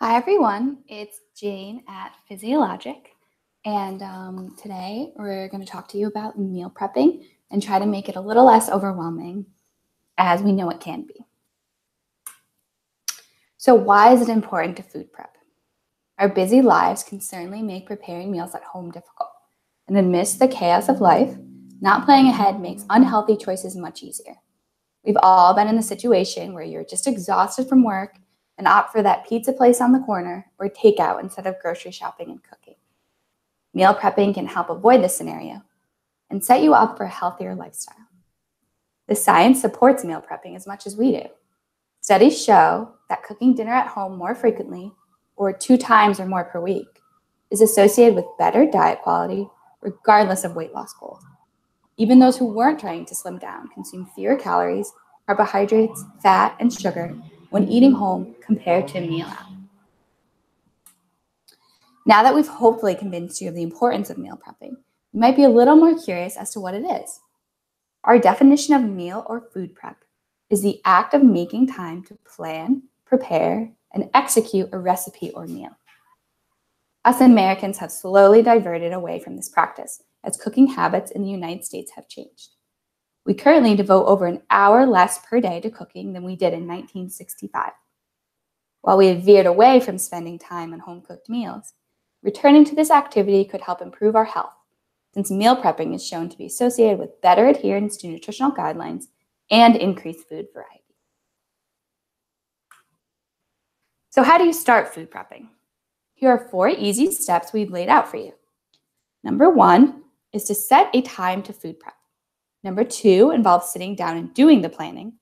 Hi everyone, it's Jane at Physiologic, and today we're going to talk to you about meal prepping and try to make it a little less overwhelming as we know it can be. So why is it important to food prep? Our busy lives can certainly make preparing meals at home difficult, and amidst the chaos of life, not planning ahead makes unhealthy choices much easier. We've all been in the situation where you're just exhausted from work and opt for that pizza place on the corner or takeout instead of grocery shopping and cooking. Meal prepping can help avoid this scenario and set you up for a healthier lifestyle. The science supports meal prepping as much as we do. Studies show that cooking dinner at home more frequently, or 2 times or more per week, is associated with better diet quality regardless of weight loss goals. Even those who weren't trying to slim down consume fewer calories, carbohydrates, fat, and sugar when eating home compared to a meal out. Now that we've hopefully convinced you of the importance of meal prepping, you might be a little more curious as to what it is. Our definition of meal or food prep is the act of making time to plan, prepare, and execute a recipe or meal. Us Americans have slowly diverted away from this practice as cooking habits in the United States have changed. We currently devote over an hour less per day to cooking than we did in 1965. While we have veered away from spending time on home-cooked meals, returning to this activity could help improve our health, since meal prepping is shown to be associated with better adherence to nutritional guidelines and increased food variety. So how do you start food prepping? Here are 4 easy steps we've laid out for you. Number 1 is to set a time to food prep. Number 2 involves sitting down and doing the planning.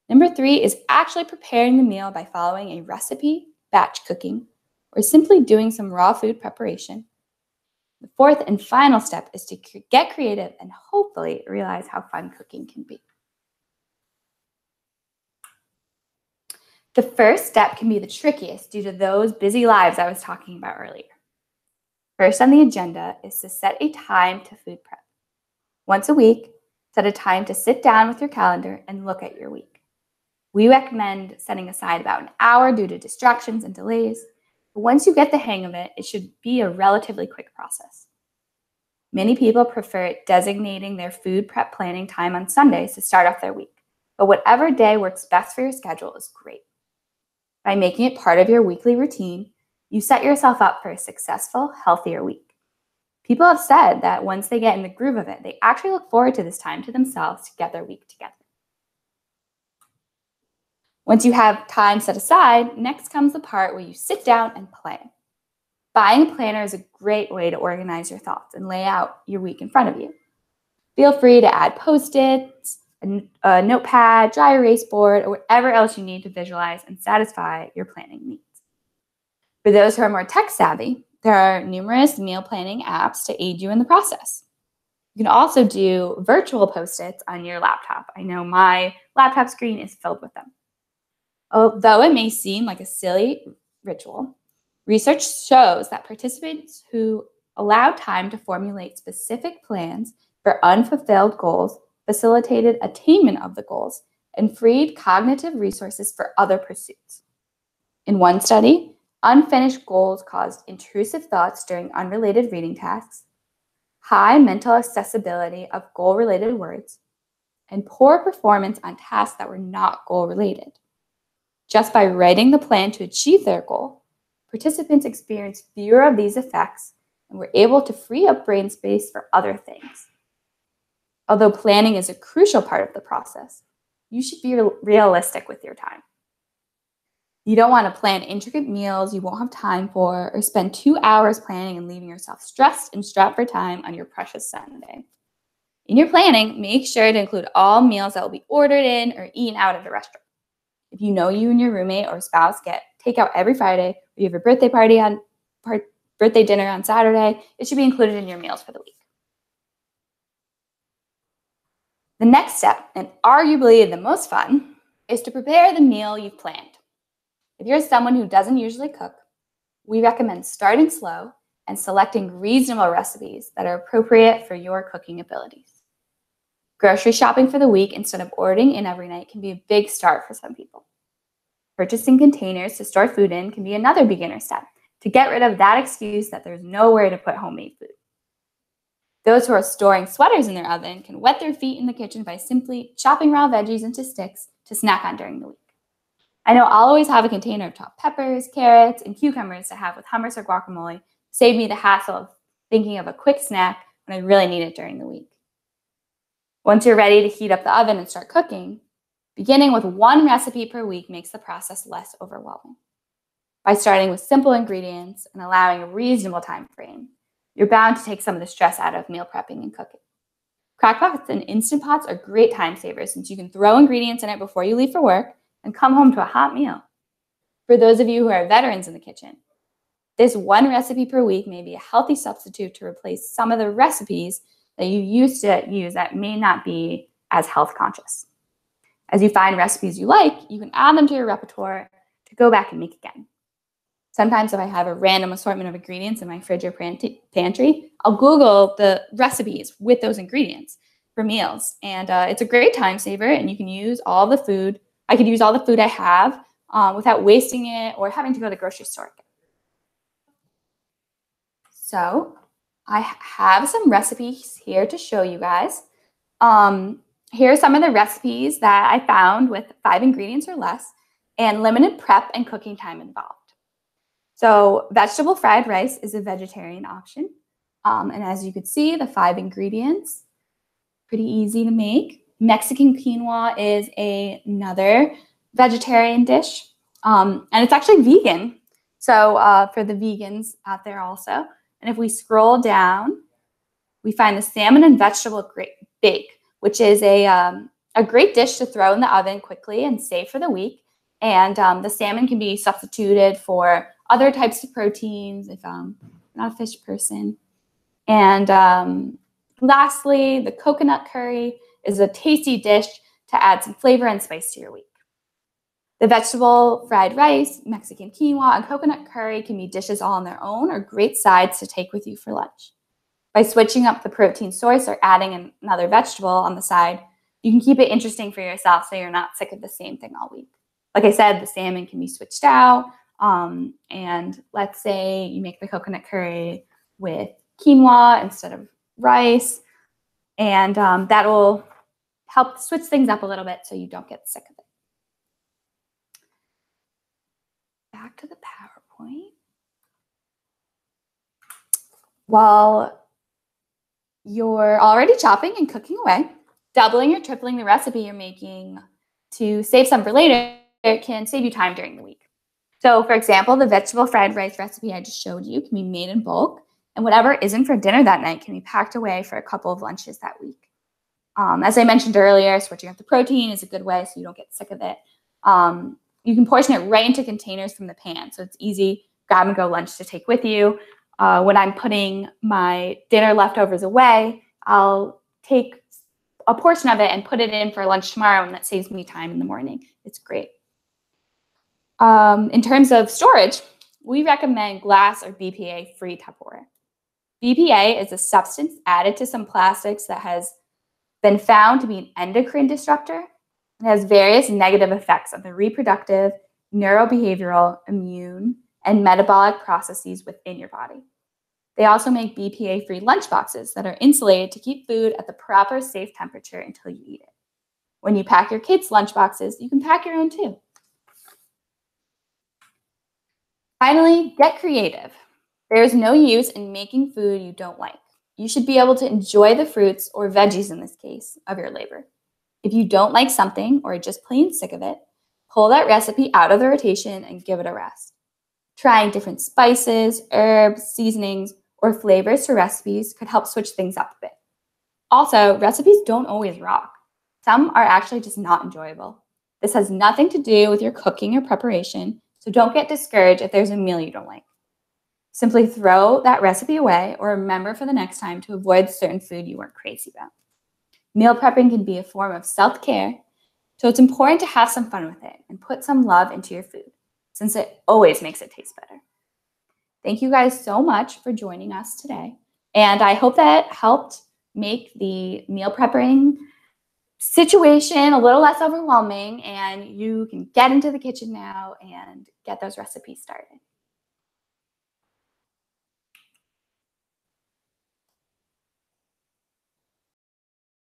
Number 3 is actually preparing the meal by following a recipe, batch cooking, or simply doing some raw food preparation. The 4th and final step is to get creative and hopefully realize how fun cooking can be. The first step can be the trickiest due to those busy lives I was talking about earlier. First on the agenda is to set a time to food prep. Once a week, set a time to sit down with your calendar and look at your week. We recommend setting aside about an hour due to distractions and delays, but once you get the hang of it, it should be a relatively quick process. Many people prefer designating their food prep planning time on Sundays to start off their week, but whatever day works best for your schedule is great. By making it part of your weekly routine, you set yourself up for a successful, healthier week. People have said that once they get in the groove of it, they actually look forward to this time to themselves to get their week together. Once you have time set aside, next comes the part where you sit down and plan. Buying a planner is a great way to organize your thoughts and lay out your week in front of you. Feel free to add Post-its, a notepad, dry erase board, or whatever else you need to visualize and satisfy your planning needs. For those who are more tech savvy, there are numerous meal planning apps to aid you in the process. You can also do virtual Post-its on your laptop. I know my laptop screen is filled with them. Although it may seem like a silly ritual, research shows that participants who allow time to formulate specific plans for unfulfilled goals facilitated attainment of the goals and freed cognitive resources for other pursuits. In one study, unfinished goals caused intrusive thoughts during unrelated reading tasks, high mental accessibility of goal-related words, and poor performance on tasks that were not goal-related. Just by writing the plan to achieve their goal, participants experienced fewer of these effects and were able to free up brain space for other things. Although planning is a crucial part of the process, you should be realistic with your time. You don't want to plan intricate meals you won't have time for, or spend 2 hours planning and leaving yourself stressed and strapped for time on your precious Sunday. In your planning, make sure to include all meals that will be ordered in or eaten out at a restaurant. If you know you and your roommate or spouse get takeout every Friday, or you have a birthday dinner on Saturday, it should be included in your meals for the week. The next step, and arguably the most fun, is to prepare the meal you've planned. If you're someone who doesn't usually cook, we recommend starting slow and selecting reasonable recipes that are appropriate for your cooking abilities. Grocery shopping for the week instead of ordering in every night can be a big start for some people. Purchasing containers to store food in can be another beginner step to get rid of that excuse that there's nowhere to put homemade food. Those who are storing sweaters in their oven can wet their feet in the kitchen by simply chopping raw veggies into sticks to snack on during the week. I know I'll always have a container of chopped peppers, carrots, and cucumbers to have with hummus or guacamole to save me the hassle of thinking of a quick snack when I really need it during the week. Once you're ready to heat up the oven and start cooking, beginning with one recipe per week makes the process less overwhelming. By starting with simple ingredients and allowing a reasonable time frame, you're bound to take some of the stress out of meal prepping and cooking. Crockpots and Instant Pots are great time savers since you can throw ingredients in it before you leave for work and come home to a hot meal. For those of you who are veterans in the kitchen, this one recipe per week may be a healthy substitute to replace some of the recipes that you used to use that may not be as health conscious. As you find recipes you like, you can add them to your repertoire to go back and make again. Sometimes if I have a random assortment of ingredients in my fridge or pantry, I'll Google the recipes with those ingredients for meals. And it's a great time saver, and you can use all the food. I could use all the food I have without wasting it or having to go to the grocery store again. So I have some recipes here to show you guys. Here are some of the recipes that I found with 5 ingredients or less and limited prep and cooking time involved. So vegetable fried rice is a vegetarian option. And as you can see, the 5 ingredients, pretty easy to make. Mexican quinoa is another vegetarian dish. And it's actually vegan. So for the vegans out there also. And if we scroll down, we find the salmon and vegetable bake, which is a great dish to throw in the oven quickly and save for the week. And the salmon can be substituted for other types of proteins if I'm not a fish person. And lastly, the coconut curry is a tasty dish to add some flavor and spice to your week. The vegetable fried rice, Mexican quinoa, and coconut curry can be dishes all on their own or great sides to take with you for lunch. By switching up the protein source or adding another vegetable on the side, you can keep it interesting for yourself so you're not sick of the same thing all week. Like I said, the salmon can be switched out. And let's say you make the coconut curry with quinoa instead of rice. And that will help switch things up a little bit so you don't get sick of it. Back to the PowerPoint. While you're already chopping and cooking away, doubling or tripling the recipe you're making to save some for later can save you time during the week. So for example, the vegetable fried rice recipe I just showed you can be made in bulk, and whatever isn't for dinner that night can be packed away for a couple of lunches that week. As I mentioned earlier, switching up the protein is a good way so you don't get sick of it. You can portion it right into containers from the pan, so it's easy grab and go lunch to take with you. When I'm putting my dinner leftovers away, I'll take a portion of it and put it in for lunch tomorrow, and that saves me time in the morning. It's great. In terms of storage, we recommend glass or BPA-free Tupperware. BPA is a substance added to some plastics that has been found to be an endocrine disruptor and has various negative effects on the reproductive, neurobehavioral, immune, and metabolic processes within your body. They also make BPA-free lunchboxes that are insulated to keep food at the proper safe temperature until you eat it. When you pack your kids' lunchboxes, you can pack your own too. Finally, get creative. There is no use in making food you don't like. You should be able to enjoy the fruits, or veggies in this case, of your labor. If you don't like something or are just plain sick of it, pull that recipe out of the rotation and give it a rest. Trying different spices, herbs, seasonings, or flavors to recipes could help switch things up a bit. Also, recipes don't always rock. Some are actually just not enjoyable. This has nothing to do with your cooking or preparation, so don't get discouraged if there's a meal you don't like. Simply throw that recipe away or remember for the next time to avoid certain food you weren't crazy about. Meal prepping can be a form of self-care, so it's important to have some fun with it and put some love into your food, since it always makes it taste better. Thank you guys so much for joining us today, and I hope that helped make the meal prepping situation a little less overwhelming, and you can get into the kitchen now and get those recipes started.